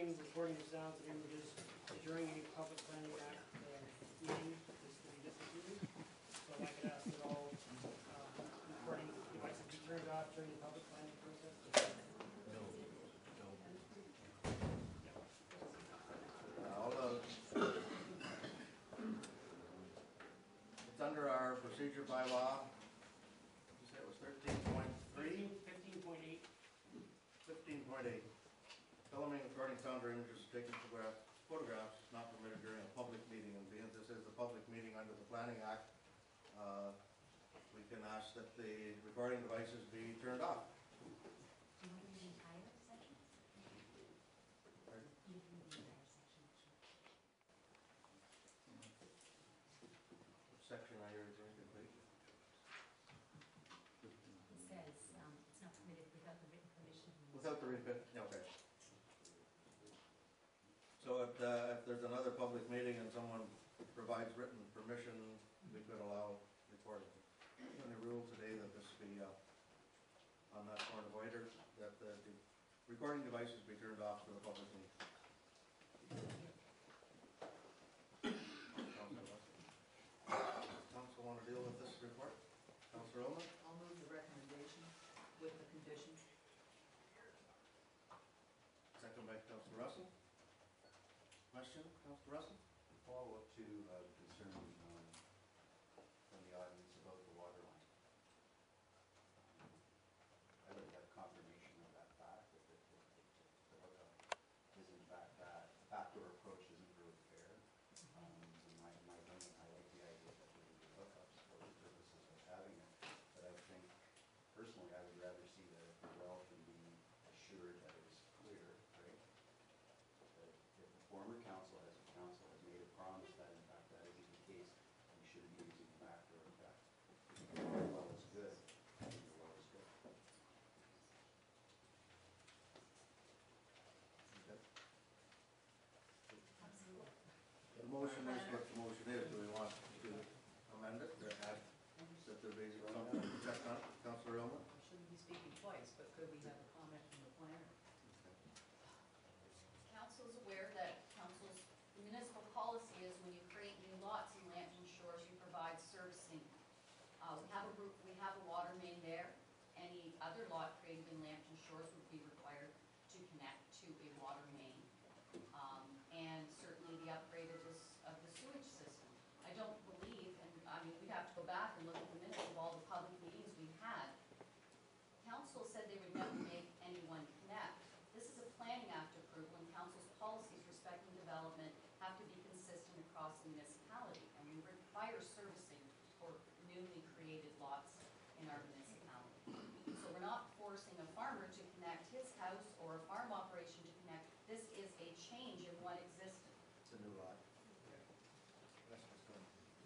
recording of sounds and images during any public planning act meeting is to be discontinued. So I could ask that all recording devices be turned off during the public planning process. All those. It's under our procedure by law. You said it was 13.3? 15.8. 15.8. Filming, recording sound or images taken photographs is not permitted during a public meeting, and being this is a public meeting under the Planning Act, we can ask that the recording devices be turned off. Do you want to read the entire section? Pardon? You can read the entire section. Which section are you referring to, please? It says it's not permitted without the written permission. Without the written permission, okay. So if there's another public meeting and someone provides written permission, we could allow recording. In the rule today that this be on that point of order, that the recording devices be turned off for the public meeting. Council want to deal with this report? Councilor Ullman? I'll move the recommendation with the conditions. Second by Councilor Russell. Question, Councilor Russell? Follow up to the concern from the audience about the water line. I would like confirmation of that fact, if the hookup is in fact that the backdoor approach isn't really fair. In my opinion, I like the idea that there would be hookups for the purposes of having it, but I think personally I would rather see that if the well can be assured that it is clear, right? If the former council has made a promise that in fact that isn't the case, we shouldn't be using the backdoor effect. If the well is good, I think the well is good. Okay. Absolutely. The motion is what the motion is. Do we want to amend it or add that there be something checked on it? Councilor Ullman? I shouldn't be speaking twice, but could we have a comment from the planner? Council is aware that council's municipal policy is when you create new lots in Lambton Shores, you provide servicing. We have a water main there. Any other lot created in Lambton Shores would be required to connect to a water main. And certainly the upgrade of the sewage system. I don't believe, and I mean, we'd have to go back and look at the minutes of all the public meetings we had. Council said they would never make anyone connect. This is a planning act approval, and council's policies respecting development have to be consistent across the municipality, and we require servicing for newly created lots in our municipality. So we're not forcing a farmer to connect his house or a farm operation to connect. This is a change in what existed. It's a new lot. Yes,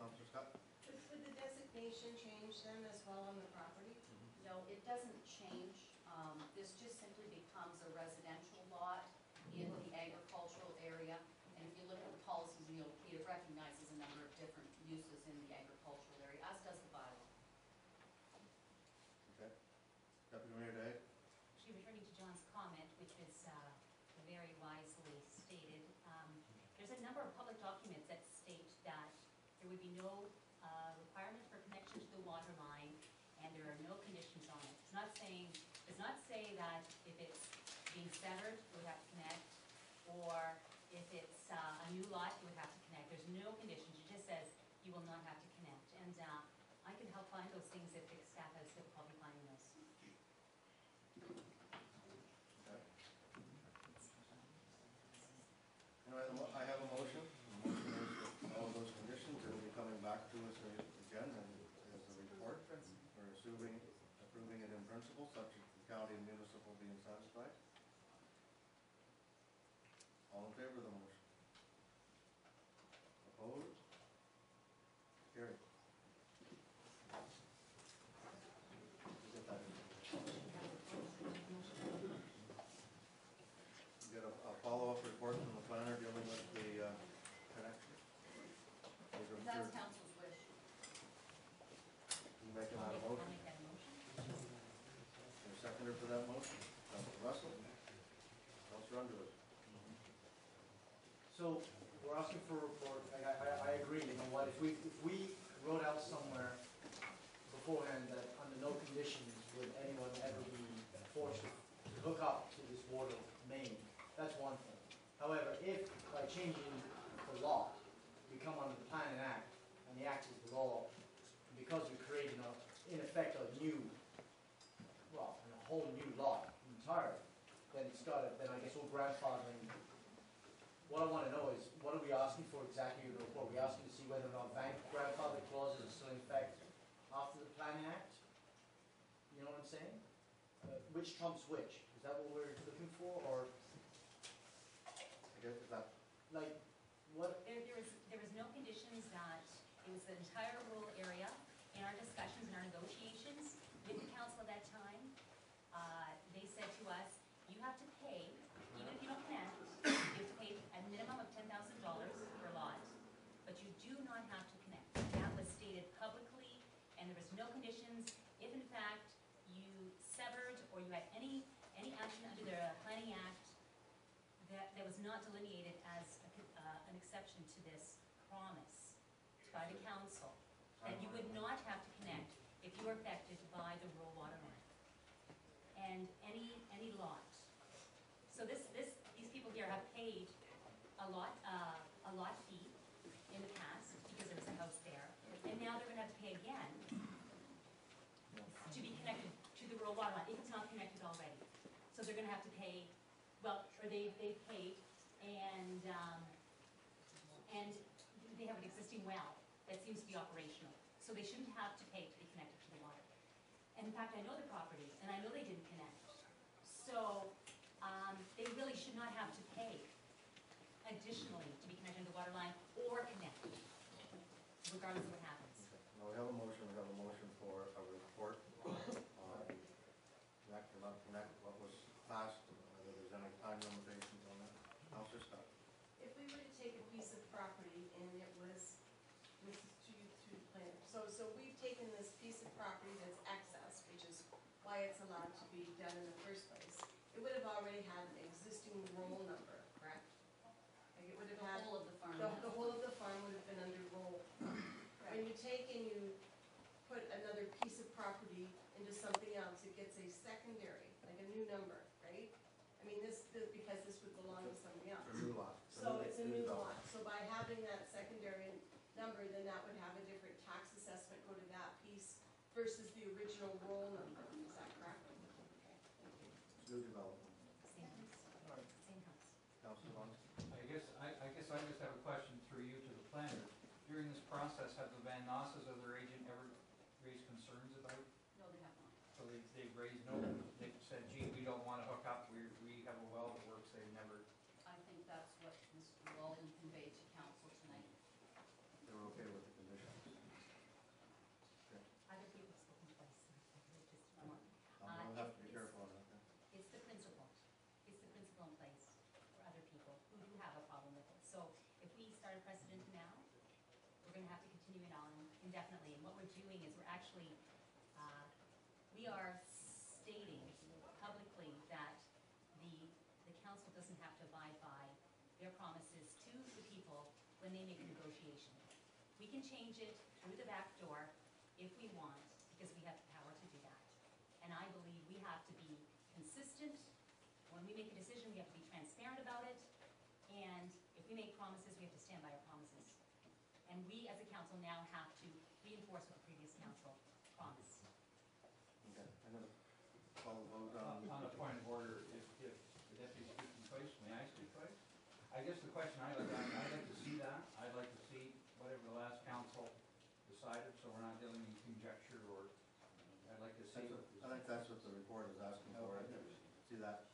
Councilor Scott? Would the designation change then as well on the property? No, it doesn't change. This just simply becomes a residential lot in the agricultural area. And if you look at the policies, you'll see it recognizes a number of different uses in the agricultural area, as does the bylaw. Okay. Deputy Mayor Day? Actually, returning to John's comment, which is very wisely stated, there's a number of public documents that state that there would be no requirement for connection to the water line, and there are no conditions on it. Does not say that if it's being severed, you would have to connect, or if it's a new lot, you would have to connect. There's no conditions. It just says you will not have to connect. And I can help find those things if the staff has difficulty finding those. Okay. Anyway, I have a motion. The motion is with all those conditions. It will be coming back to us again as a report. We're approving it in principle, subject to the county and municipal being satisfied. All in favor of the motion? Opposed? Carried. Get that in. Get a follow-up report from the planner dealing with the connection. That's council's wish. You making that a I'll motion? make that a motion. Your seconder for that motion? Councilor Russell? Councilor Underwood? So, we're asking for a report, I agree, you know what, if we wrote out somewhere beforehand that under no conditions would anyone ever be forced to hook up to this water main, that's one thing. However, if by changing the law, we come under the Planning Act, and the act is the law, and because we're creating in effect a new, well, a whole new lot entirely, then then I guess we're grandfathering. What I want to know is, what are we asking for exactly in the report? Are we asking to see whether or not grandfather clauses are still in effect after the Planning Act? You know what I'm saying? Which trumps which? Is that what we're looking for, or I guess is that, like, what? There was no conditions that, it was the entire rural area. In our discussions and our negotiations with the council at that time, they said to us, you have to pay, even if you don't connect, you have to pay a minimum of $10,000 per lot, but you do not have to connect. That was stated publicly, and there was no conditions. If in fact you severed or you had any action under the Planning Act that was not delineated as an exception to this promise by the council, that you would not have to connect if you were affected by the rural water line. And any lot. So these people here have paid a lot fee in the past because there was a house there, and now they're gonna have to pay again to be connected to the rural water line, if it's not connected already. So they're gonna have to pay, well, or they've paid, and they have an existing well that seems to be operational. So they shouldn't have to pay to be connected to the water. And in fact, I know the property, and I know they didn't connect. So they really should not have to pay additionally to be connected to the water line or connect, regardless of what happens. now we have a motion for a report on connect or not connect, what was passed, whether there's any time limitations on that. Councilor Scott. If we were to take a piece of property and it was, this is to you through the planner, so we've taken this piece of property that's excess, which is why it's allowed to be done in the first place. It would have already had an existing roll number, correct? Like it would have had, The whole of the farm. the whole of the farm would have been under roll. When you take and you put another piece of property into something else, it gets a secondary, like a new number, right? I mean, because this would belong to somebody else. It's a new lot. So it's a new lot, so by having that secondary number, then that would have a different tax assessment go to that piece versus the original roll number, is that correct? Okay, thank you. New development. Same house. Same house. Councilor Lambton. I guess I just have a question through you to the planner. During this process, have the Van Nosses or their agent ever raised concerns about it? No, they have not. So they've raised no, they've said, gee, we don't want to hook up, we have a well that works, they've never. I think that's what Mr. Walden conveyed to council tonight. They're okay with the conditions. Other people have spoken twice. We'll have to be careful on that then. It's the principle. It's the principle in place for other people who do have a problem with it. So if we start a precedent now, we're gonna have to continue it on indefinitely. And what we're doing is we're actually, we are stating publicly that the council doesn't have to abide by their promises to the people when they make a negotiation. We can change it through the back door if we want, because we have the power to do that. And I believe we have to be consistent. When we make a decision, we have to be transparent about it. And if we make promises, we have to stand by our promises. And we, as a council, now have to reinforce what the previous council promised. Okay, I'm gonna call the vote on. On a point of order, if the deputy's speaking twice, may I speak twice? I guess the question I'd like to see that. I'd like to see whatever the last council decided, so we're not dealing in conjecture or, I'd like to see. I think that's what the report is asking for. Okay. See that